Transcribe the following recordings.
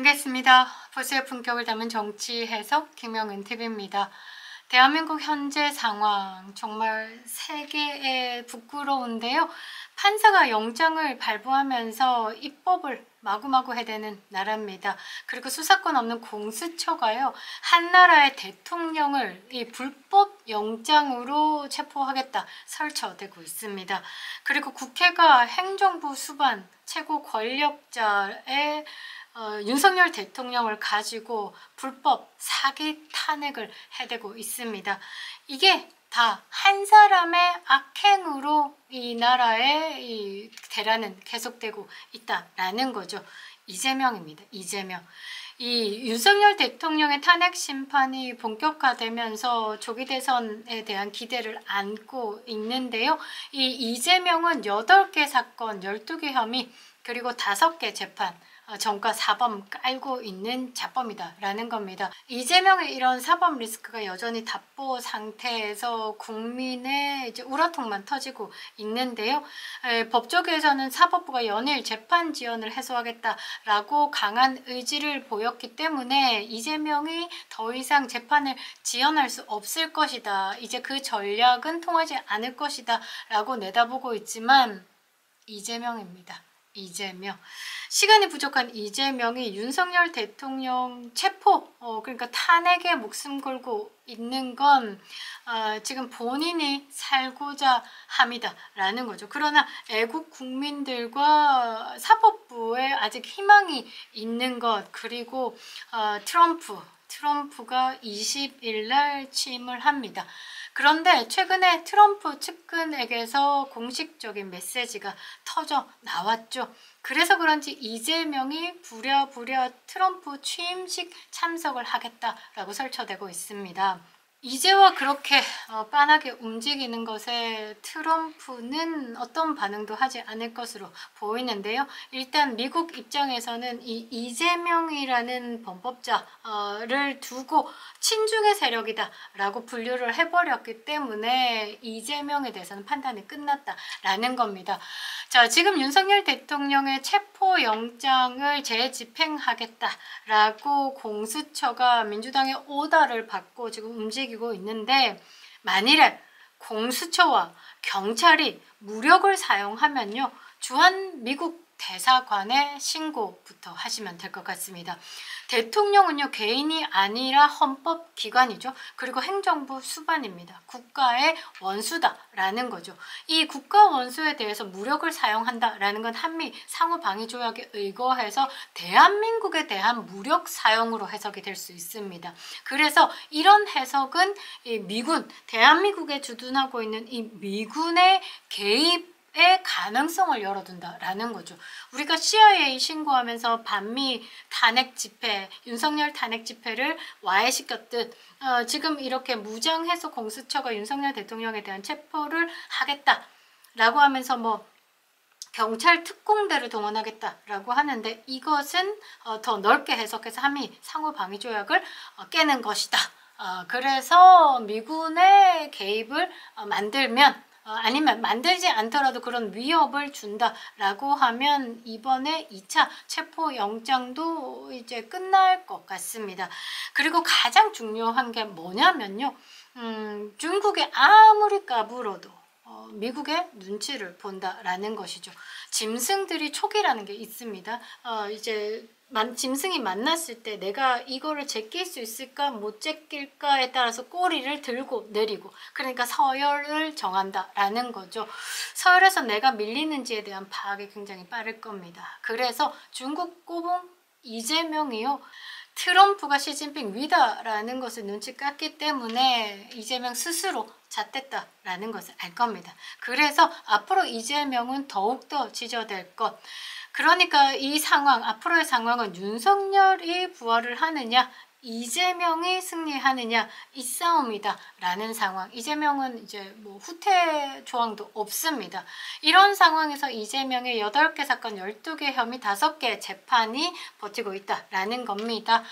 반갑습니다. 보수의 품격을 담은 정치 해석 김영은 TV입니다. 대한민국 현재 상황 정말 세계에 부끄러운데요. 판사가 영장을 발부하면서 입법을 마구마구 해대는 나라입니다. 그리고 수사권 없는 공수처가요. 한 나라의 대통령을 이 불법 영장으로 체포하겠다 설쳐대고 있습니다. 그리고 국회가 행정부 수반 최고 권력자의 윤석열 대통령을 가지고 불법 사기 탄핵을 해대고 있습니다. 이게 다 한 사람의 악행으로 이 나라의 이 대란은 계속되고 있다라는 거죠. 이재명입니다. 이재명. 이 윤석열 대통령의 탄핵 심판이 본격화되면서 조기 대선에 대한 기대를 안고 있는데요. 이 이재명은 8개 사건, 12개 혐의, 그리고 5개 재판, 전과 사범 깔고 있는 자범이다 라는 겁니다. 이재명의 이런 사범 리스크가 여전히 답보 상태에서 국민의 이제 우라통만 터지고 있는데요. 법조계에서는 사법부가 연일 재판 지연을 해소하겠다라고 강한 의지를 보였기 때문에 이재명이 더 이상 재판을 지연할 수 없을 것이다. 이제 그 전략은 통하지 않을 것이다 라고 내다보고 있지만 이재명입니다. 이재명. 시간이 부족한 이재명이 윤석열 대통령 체포, 그러니까 탄핵에 목숨 걸고 있는 건 지금 본인이 살고자 합니다라는 거죠. 그러나 애국 국민들과 사법부에 아직 희망이 있는 것, 그리고 트럼프가 20일 날 취임을 합니다. 그런데 최근에 트럼프 측근에게서 공식적인 메시지가 터져 나왔죠. 그래서 그런지 이재명이 부랴부랴 트럼프 취임식 참석을 하겠다라고 설쳐대고 있습니다. 이제와 그렇게 빤하게 움직이는 것에 트럼프는 어떤 반응도 하지 않을 것으로 보이는데요. 일단 미국 입장에서는 이 이재명이라는 범법자를 두고 친중의 세력이다 라고 분류를 해버렸기 때문에 이재명에 대해서는 판단이 끝났다라는 겁니다. 자, 지금 윤석열 대통령의 체포영장을 재집행하겠다라고 공수처가 민주당의 오더를 받고 지금 움직이고 있는데, 만일에 공수처와 경찰이 무력을 사용하면요, 주한 미국 대사관에 신고부터 하시면 될 것 같습니다. 대통령은요, 개인이 아니라 헌법기관이죠. 그리고 행정부 수반입니다. 국가의 원수다라는 거죠. 이 국가 원수에 대해서 무력을 사용한다라는 건 한미 상호방위조약에 의거해서 대한민국에 대한 무력 사용으로 해석이 될 수 있습니다. 그래서 이런 해석은 이 미군, 대한민국에 주둔하고 있는 이 미군의 개입 의 가능성을 열어둔다라는 거죠. 우리가 CIA 신고하면서 반미 탄핵 집회, 윤석열 탄핵 집회를 와해시켰듯 지금 이렇게 무장해서 공수처가 윤석열 대통령에 대한 체포를 하겠다라고 하면서 뭐 경찰 특공대를 동원하겠다라고 하는데, 이것은 더 넓게 해석해서 한미 상호방위조약을 깨는 것이다. 그래서 미군의 개입을 만들면, 아니면 만들지 않더라도 그런 위협을 준다라고 하면 이번에 2차 체포영장도 이제 끝날 것 같습니다. 그리고 가장 중요한 게 뭐냐면요, 중국이 아무리 까불어도 미국의 눈치를 본다라는 것이죠. 짐승들이 촉이라는 게 있습니다. 이제 짐승이 만났을 때 내가 이거를 제낄 수 있을까 못 제낄까에 따라서 꼬리를 들고 내리고, 그러니까 서열을 정한다라는 거죠. 서열에서 내가 밀리는지에 대한 파악이 굉장히 빠를 겁니다. 그래서 중국 꼬봉 이재명이요, 트럼프가 시진핑 위다라는 것을 눈치 깠기 때문에 이재명 스스로 잣됐다라는 것을 알 겁니다. 그래서 앞으로 이재명은 더욱더 지저될 것. 그러니까 이 상황, 앞으로의 상황은 윤석열이 부활을 하느냐, 이재명이 승리하느냐, 이 싸움이다 라는 상황. 이재명은 이제 뭐 후퇴 조항도 없습니다. 이런 상황에서 이재명의 8개 사건, 12개 혐의, 5개 재판이 버티고 있다라는 겁니다.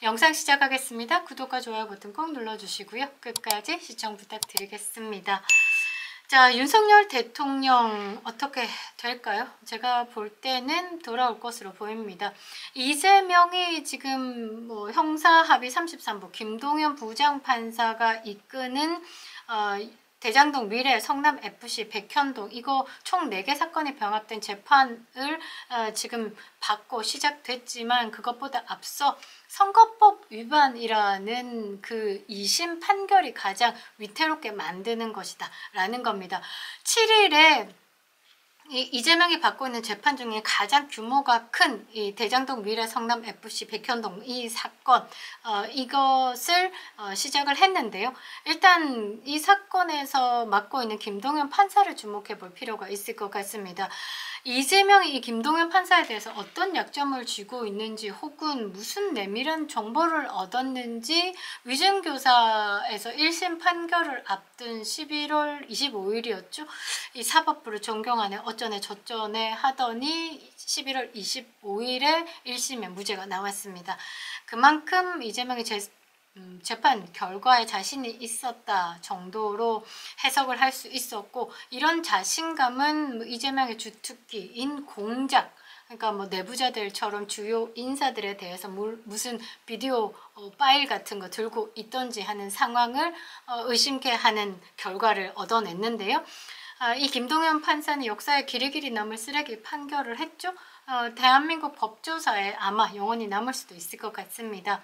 영상 시작하겠습니다. 구독과 좋아요 버튼 꼭 눌러주시고요. 끝까지 시청 부탁드리겠습니다. 자, 윤석열 대통령 어떻게 될까요? 제가 볼 때는 돌아올 것으로 보입니다. 이재명이 지금 뭐 형사합의 33부 김동연 부장판사가 이끄는 대장동 미래 성남FC 백현동 이거 총 4개 사건이 병합된 재판을 지금 받고 시작됐지만 그것보다 앞서 선거법 위반이라는 그 2심 판결이 가장 위태롭게 만드는 것이다 라는 겁니다. 7일에 이재명이 받고 있는 재판 중에 가장 규모가 큰 이 대장동 미래 성남 FC 백현동 이 사건 이것을 시작을 했는데요. 일단 이 사건에서 맡고 있는 김동연 판사를 주목해 볼 필요가 있을 것 같습니다. 이재명이 이 김동연 판사에 대해서 어떤 약점을 쥐고 있는지 혹은 무슨 내밀한 정보를 얻었는지 위증교사에서 1심 판결을 앞둔 11월 25일이었죠. 이 사법부를 존경하네 어쩌네 저쩌네 하더니 11월 25일에 1심에 무죄가 나왔습니다. 그만큼 이재명이 재판 결과에 자신이 있었다 정도로 해석을 할 수 있었고 이런 자신감은 이재명의 주특기인 공작 그러니까 뭐 내부자들처럼 주요 인사들에 대해서 무슨 비디오 파일 같은 거 들고 있던지 하는 상황을 의심케 하는 결과를 얻어냈는데요. 이 김동연 판사는 역사에 길이길이 남을 쓰레기 판결을 했죠. 대한민국 법조사에 아마 영원히 남을 수도 있을 것 같습니다.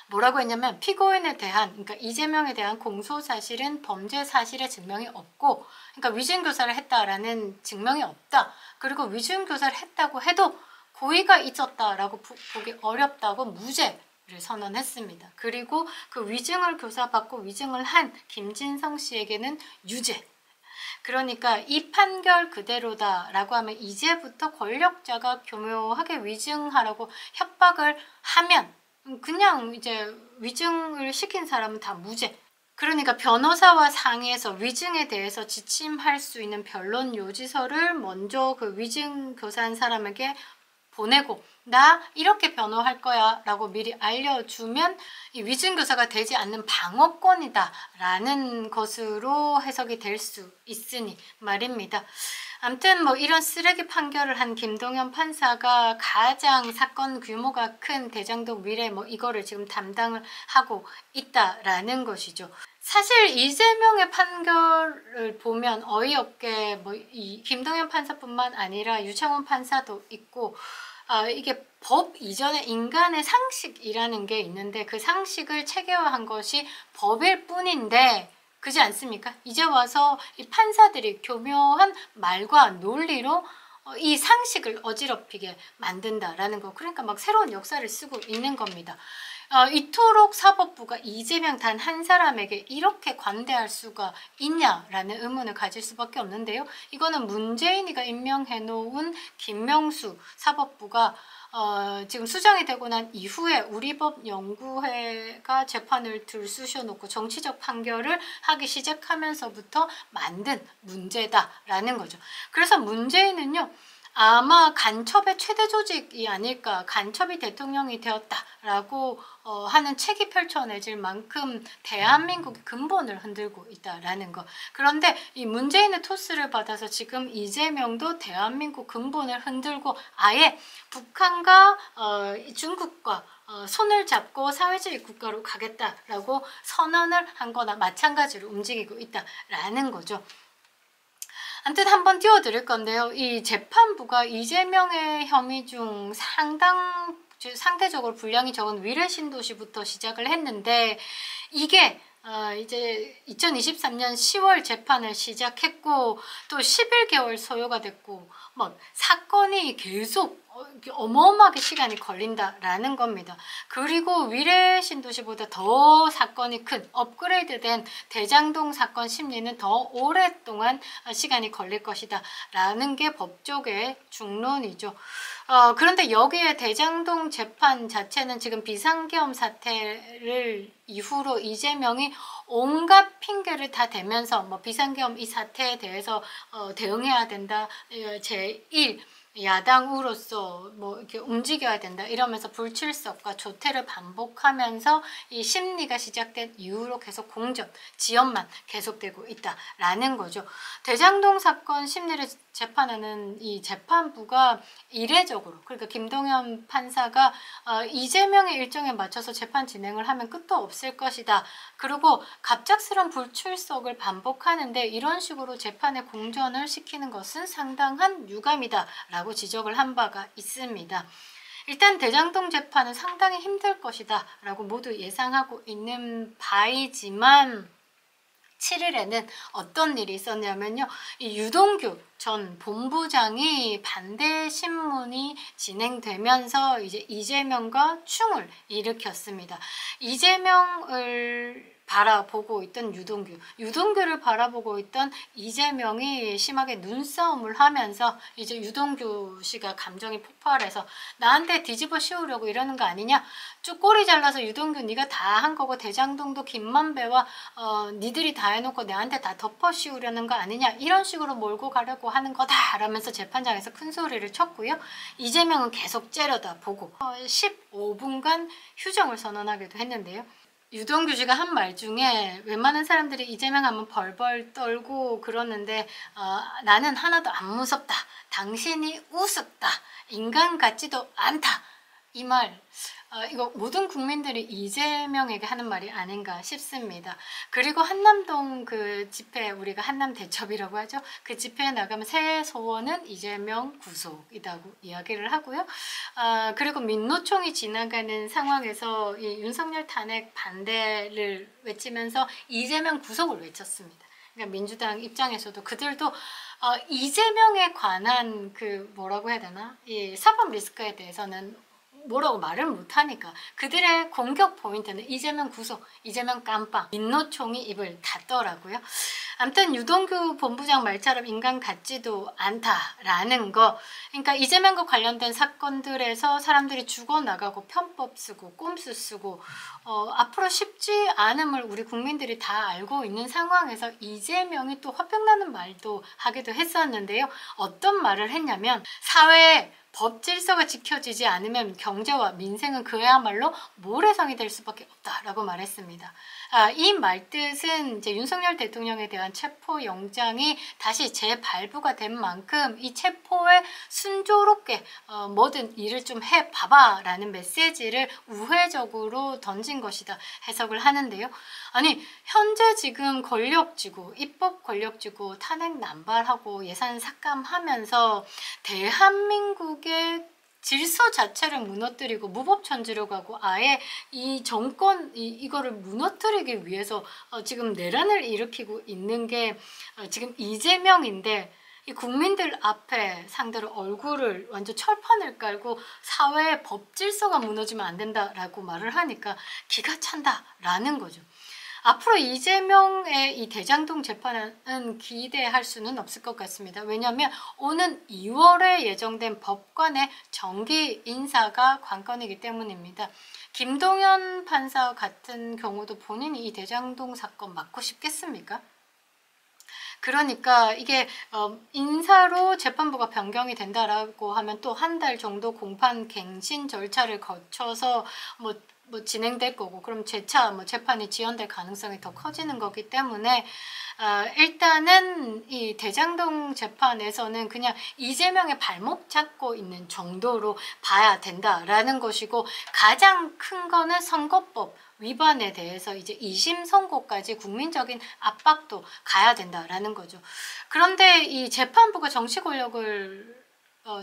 뭐라고 했냐면 피고인에 대한 그러니까 이재명에 대한 공소 사실은 범죄 사실의 증명이 없고 그러니까 위증교사를 했다라는 증명이 없다. 그리고 위증교사를 했다고 해도 고의가 있었다라고 보기 어렵다고 무죄를 선언했습니다. 그리고 그 위증을 교사받고 위증을 한 김진성 씨에게는 유죄. 그러니까 이 판결 그대로다라고 하면 이제부터 권력자가 교묘하게 위증하라고 협박을 하면 그냥 이제 위증을 시킨 사람은 다 무죄. 그러니까 변호사와 상의해서 위증에 대해서 지침할 수 있는 변론 요지서를 먼저 그 위증 교사한 사람에게 보내고 나 이렇게 변호할 거야 라고 미리 알려주면 이 위증교사가 되지 않는 방어권이다 라는 것으로 해석이 될 수 있으니 말입니다. 아무튼 뭐 이런 쓰레기 판결을 한 김동연 판사가 가장 사건 규모가 큰 대장동 미래 뭐 이거를 지금 담당을 하고 있다라는 것이죠. 사실 이재명의 판결을 보면 어이없게 뭐 이 김동연 판사뿐만 아니라 유창훈 판사도 있고 이게 법 이전에 인간의 상식이라는 게 있는데 그 상식을 체계화한 것이 법일 뿐인데 그지 않습니까? 이제 와서 이 판사들이 교묘한 말과 논리로 이 상식을 어지럽히게 만든다라는 거. 그러니까 막 새로운 역사를 쓰고 있는 겁니다. 이토록 사법부가 이재명 단 한 사람에게 이렇게 관대할 수가 있냐라는 의문을 가질 수밖에 없는데요. 이거는 문재인이가 임명해 놓은 김명수 사법부가 지금 수장이 되고 난 이후에 우리법연구회가 재판을 들쑤셔놓고 정치적 판결을 하기 시작하면서부터 만든 문제다라는 거죠. 그래서 문재인은요. 아마 간첩의 최대 조직이 아닐까 간첩이 대통령이 되었다라고 하는 책이 펼쳐내질 만큼 대한민국의 근본을 흔들고 있다라는 거. 그런데 이 문재인의 토스를 받아서 지금 이재명도 대한민국 근본을 흔들고 아예 북한과 중국과 손을 잡고 사회주의 국가로 가겠다라고 선언을 한 거나 마찬가지로 움직이고 있다라는 거죠. 아무튼 한번 띄워드릴 건데요. 이 재판부가 이재명의 혐의 중 상대적으로 분량이 적은 위례신도시부터 시작을 했는데 이게 이제 2023년 10월 재판을 시작했고 또 11개월 소요가 됐고 막 사건이 계속 어마어마하게 시간이 걸린다라는 겁니다. 그리고 위례신도시보다 더 사건이 큰 업그레이드된 대장동 사건 심리는 더 오랫동안 시간이 걸릴 것이다 라는 게 법조계의 중론이죠. 그런데 여기에 대장동 재판 자체는 지금 비상계엄 사태를 이후로 이재명이 온갖 핑계를 다 대면서 뭐 비상계엄 이 사태에 대해서 대응해야 된다. 제1 야당으로서 뭐 이렇게 움직여야 된다 이러면서 불출석과 조퇴를 반복하면서 이 심리가 시작된 이후로 계속 공전, 지연만 계속되고 있다라는 거죠. 대장동 사건 심리를 재판하는 이 재판부가 이례적으로, 그러니까 김동연 판사가 이재명의 일정에 맞춰서 재판 진행을 하면 끝도 없을 것이다. 그리고 갑작스런 불출석을 반복하는데 이런 식으로 재판의 공전을 시키는 것은 상당한 유감이다 라고 지적을 한 바가 있습니다. 일단 대장동 재판은 상당히 힘들 것이다 라고 모두 예상하고 있는 바이지만 7일에는 어떤 일이 있었냐면요. 이 유동규 전 본부장이 반대 신문이 진행되면서 이제 이재명과 충을 일으켰습니다. 이재명을 바라보고 있던 유동규를 바라보고 있던 이재명이 심하게 눈싸움을 하면서 이제 유동규 씨가 감정이 폭발해서 나한테 뒤집어 씌우려고 이러는 거 아니냐? 쭉 꼬리 잘라서 유동규 네가 다 한 거고 대장동도 김만배와 니들이 다 해놓고 내한테 다 덮어 씌우려는 거 아니냐? 이런 식으로 몰고 가려고 하는 거다 라면서 재판장에서 큰 소리를 쳤고요. 이재명은 계속 째려다보고 15분간 휴정을 선언하기도 했는데요. 유동규 씨가 한 말 중에 웬만한 사람들이 이재명 하면 벌벌 떨고 그러는데 나는 하나도 안 무섭다. 당신이 우습다. 인간 같지도 않다. 이 말, 이거 모든 국민들이 이재명에게 하는 말이 아닌가 싶습니다. 그리고 한남동 그 집회, 우리가 한남 대첩이라고 하죠. 그 집회에 나가면 새 소원은 이재명 구속이라고 이야기를 하고요. 그리고 민노총이 지나가는 상황에서 이 윤석열 탄핵 반대를 외치면서 이재명 구속을 외쳤습니다. 그러니까 민주당 입장에서도 그들도 이재명에 관한 그 뭐라고 해야 되나? 이 사법 리스크에 대해서는 뭐라고 말을 못하니까 그들의 공격 포인트는 이재명 구속, 이재명 깜빵, 민노총이 입을 닫더라고요. 아무튼 유동규 본부장 말처럼 인간 같지도 않다라는 거. 그러니까 이재명과 관련된 사건들에서 사람들이 죽어나가고 편법 쓰고 꼼수 쓰고 앞으로 쉽지 않음을 우리 국민들이 다 알고 있는 상황에서 이재명이 또 화병나는 말도 하기도 했었는데요. 어떤 말을 했냐면 사회에 법 질서가 지켜지지 않으면 경제와 민생은 그야말로 모래성이 될 수밖에 없다라고 말했습니다. 이 말뜻은 이제 윤석열 대통령에 대한 체포영장이 다시 재발부가 된 만큼 이 체포에 순조롭게 뭐든 일을 좀 해봐봐 라는 메시지를 우회적으로 던진 것이다 해석을 하는데요. 아니 현재 지금 권력쥐고 입법 권력쥐고 탄핵 남발하고 예산 삭감하면서 대한민국의 질서 자체를 무너뜨리고 무법천지로 가고 아예 이 정권 이거를 무너뜨리기 위해서 지금 내란을 일으키고 있는 게 지금 이재명인데 이 국민들 앞에 상대로 얼굴을 완전 철판을 깔고 사회의 법 질서가 무너지면 안 된다라고 말을 하니까 기가 찬다라는 거죠. 앞으로 이재명의 이 대장동 재판은 기대할 수는 없을 것 같습니다. 왜냐하면 오는 2월에 예정된 법관의 정기 인사가 관건이기 때문입니다. 김동연 판사 같은 경우도 본인이 이 대장동 사건 맡고 싶겠습니까? 그러니까 이게 인사로 재판부가 변경이 된다라고 하면 또 한 달 정도 공판 갱신 절차를 거쳐서 뭐 진행될 거고 그럼 재차 재판이 지연될 가능성이 더 커지는 거기 때문에 일단은 이 대장동 재판에서는 그냥 이재명의 발목 잡고 있는 정도로 봐야 된다라는 것이고 가장 큰 거는 선거법 위반에 대해서 이제 2심 선고까지 국민적인 압박도 가야 된다라는 거죠. 그런데 이 재판부가 정치 권력을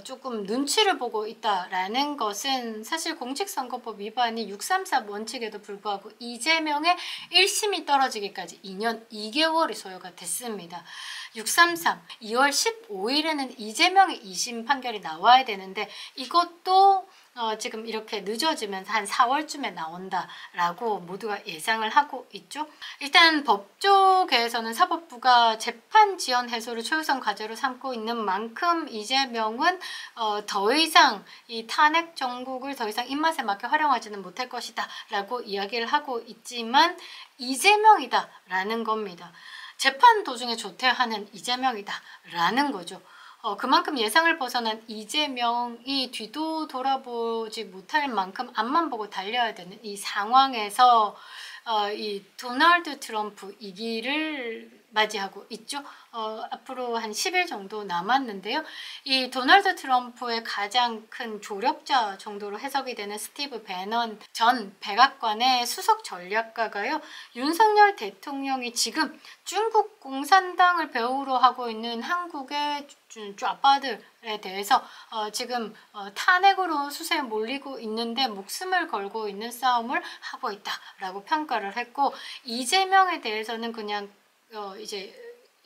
조금 눈치를 보고 있다라는 것은 사실 공직선거법 위반이 634 원칙에도 불구하고 이재명의 1심이 떨어지기까지 2년 2개월이 소요가 됐습니다. 633 2월 15일에는 이재명의 2심 판결이 나와야 되는데 이것도 지금 이렇게 늦어지면서 한 4월쯤에 나온다라고 모두가 예상을 하고 있죠. 일단 법조계에서는 사법부가 재판 지연 해소를 최우선 과제로 삼고 있는 만큼 이재명은 더 이상 이 탄핵 정국을 더 이상 입맛에 맞게 활용하지는 못할 것이다 라고 이야기를 하고 있지만 이재명이다 라는 겁니다. 재판 도중에 조퇴하는 이재명이다 라는 거죠. 그만큼 예상을 벗어난 이재명이 뒤도 돌아보지 못할 만큼 앞만 보고 달려야 되는 이 상황에서 이 도널드 트럼프 2기를 맞이하고 있죠. 앞으로 한 10일 정도 남았는데요. 이 도널드 트럼프의 가장 큰 조력자 정도로 해석이 되는 스티브 배넌 전 백악관의 수석 전략가가요. 윤석열 대통령이 지금 중국 공산당을 배후로 하고 있는 한국의 좌파들에 대해서 지금 탄핵으로 수세에 몰리고 있는데 목숨을 걸고 있는 싸움을 하고 있다라고 평가를 했고, 이재명에 대해서는 그냥 이제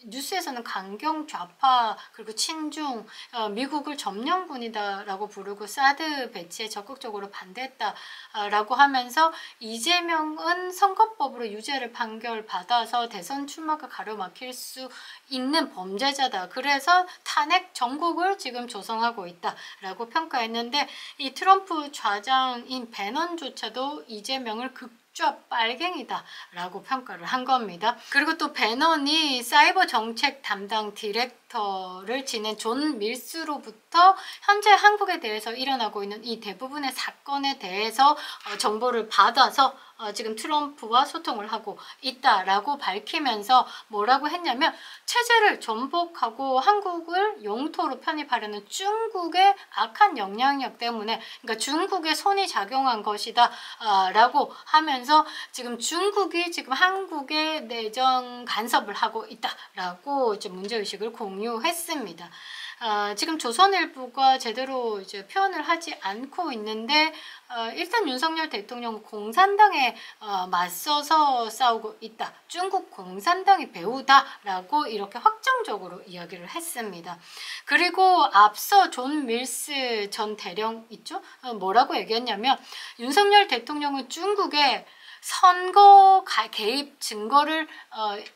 뉴스에서는 강경 좌파 그리고 친중 미국을 점령군이다라고 부르고 사드 배치에 적극적으로 반대했다라고 하면서 이재명은 선거법으로 유죄를 판결받아서 대선 출마가 가로막힐 수 있는 범죄자다. 그래서 탄핵 정국을 지금 조성하고 있다라고 평가했는데, 이 트럼프 좌장인 배넌조차도 이재명을 빨갱이다 라고 평가를 한 겁니다. 그리고 또 배넌이 사이버 정책 담당 디렉터를 지낸 존 밀스로부터 현재 한국에 대해서 일어나고 있는 이 대부분의 사건에 대해서 정보를 받아서 지금 트럼프와 소통을 하고 있다라고 밝히면서 뭐라고 했냐면, 체제를 전복하고 한국을 영토로 편입하려는 중국의 악한 영향력 때문에, 그러니까 중국의 손이 작용한 것이다 라고 하면서 지금 중국이 지금 한국의 내정 간섭을 하고 있다라고 이제 문제의식을 공유했습니다. 지금 조선일보가 제대로 이제 표현을 하지 않고 있는데, 일단 윤석열 대통령은 공산당에 맞서서 싸우고 있다. 중국 공산당이 배후다라고 이렇게 확정적으로 이야기를 했습니다. 그리고 앞서 존 밀스 전 대령 있죠? 뭐라고 얘기했냐면, 윤석열 대통령은 중국에 선거 개입 증거를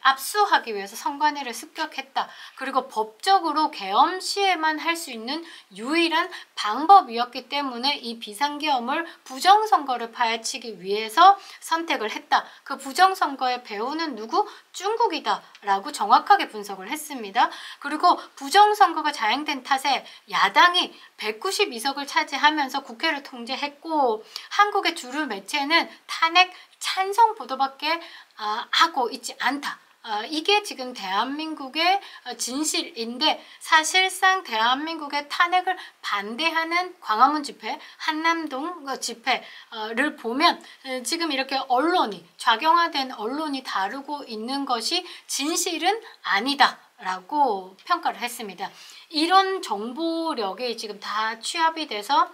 압수하기 위해서 선관위를 습격했다. 그리고 법적으로 계엄 시에만 할 수 있는 유일한 방법이었기 때문에 이 비상계엄을 부정선거를 파헤치기 위해서 선택을 했다. 그 부정선거의 배후는 누구? 중국이다 라고 정확하게 분석을 했습니다. 그리고 부정선거가 자행된 탓에 야당이 192석을 차지하면서 국회를 통제했고, 한국의 주류 매체는 탄핵 찬성 보도밖에 하고 있지 않다. 이게 지금 대한민국의 진실인데, 사실상 대한민국의 탄핵을 반대하는 광화문 집회, 한남동 집회를 보면 지금 이렇게 언론이, 좌경화된 언론이 다루고 있는 것이 진실은 아니다 라고 평가를 했습니다. 이런 정보력이 지금 다 취합이 돼서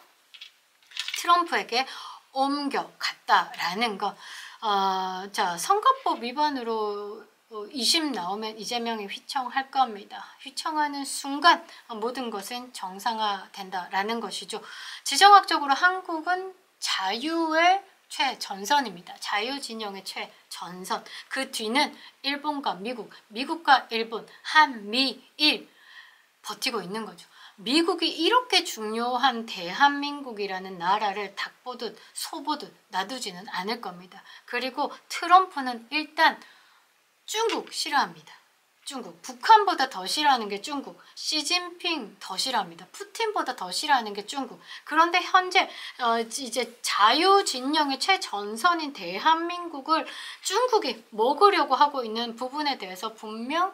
트럼프에게 옮겨갔다라는 거. 자, 선거법 위반으로 2심 나오면 이재명이 휘청할 겁니다. 휘청하는 순간 모든 것은 정상화된다라는 것이죠. 지정학적으로 한국은 자유의 최전선입니다. 자유진영의 최전선. 그 뒤는 일본과 미국, 미국과 일본, 한미일 버티고 있는 거죠. 미국이 이렇게 중요한 대한민국이라는 나라를 닭 보듯 소 보듯 놔두지는 않을 겁니다. 그리고 트럼프는 일단 중국 싫어합니다. 중국. 북한보다 더 싫어하는 게 중국. 시진핑 더 싫어합니다. 푸틴보다 더 싫어하는 게 중국. 그런데 현재 이제 자유진영의 최전선인 대한민국을 중국이 먹으려고 하고 있는 부분에 대해서 분명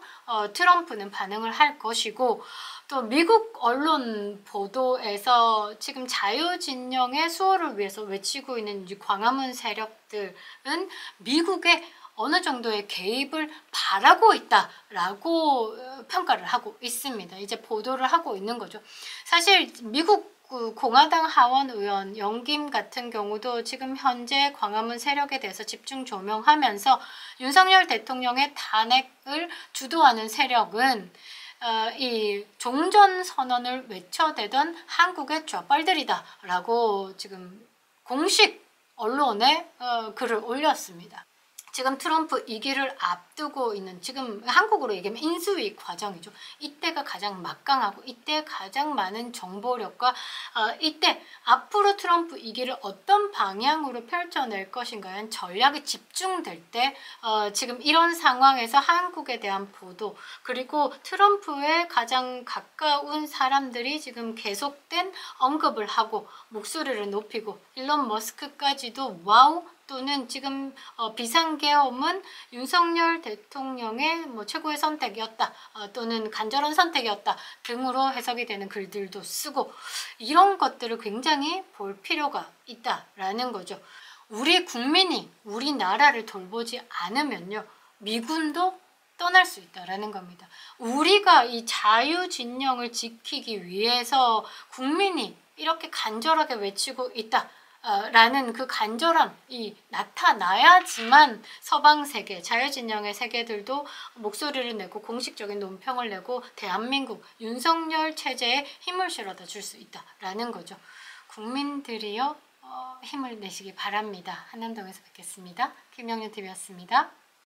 트럼프는 반응을 할 것이고, 또 미국 언론 보도에서 지금 자유진영의 수호를 위해서 외치고 있는 광화문 세력들은 미국의 어느 정도의 개입을 바라고 있다라고 평가를 하고 있습니다. 이제 보도를 하고 있는 거죠. 사실 미국 공화당 하원 의원 영김 같은 경우도 지금 현재 광화문 세력에 대해서 집중 조명하면서 윤석열 대통령의 탄핵을 주도하는 세력은 이 종전선언을 외쳐대던 한국의 좌빨들이다 라고 지금 공식 언론에 글을 올렸습니다. 지금 트럼프 2기를 앞두고 있는, 지금 한국으로 얘기하면 인수위 과정이죠. 이때가 가장 막강하고 이때 가장 많은 정보력과 이때 앞으로 트럼프 이기를 어떤 방향으로 펼쳐낼 것인가에 전략이 집중될 때 지금 이런 상황에서 한국에 대한 보도, 그리고 트럼프의 가장 가까운 사람들이 지금 계속된 언급을 하고 목소리를 높이고, 일론 머스크까지도 와우 또는 지금 비상계엄은 윤석열 대통령의 뭐 최고의 선택이었다 또는 간절한 선택이었다 등으로 해석이 되는 글들도 쓰고, 이런 것들을 굉장히 볼 필요가 있다라는 거죠. 우리 국민이 우리나라를 돌보지 않으면요, 미군도 떠날 수 있다라는 겁니다. 우리가 이 자유진영을 지키기 위해서 국민이 이렇게 간절하게 외치고 있다 라는 그 간절함이 나타나야지만 서방 세계, 자유진영의 세계들도 목소리를 내고 공식적인 논평을 내고 대한민국 윤석열 체제에 힘을 실어다 줄 수 있다라는 거죠. 국민들이요, 힘을 내시기 바랍니다. 한남동에서 뵙겠습니다. 김영윤TV였습니다.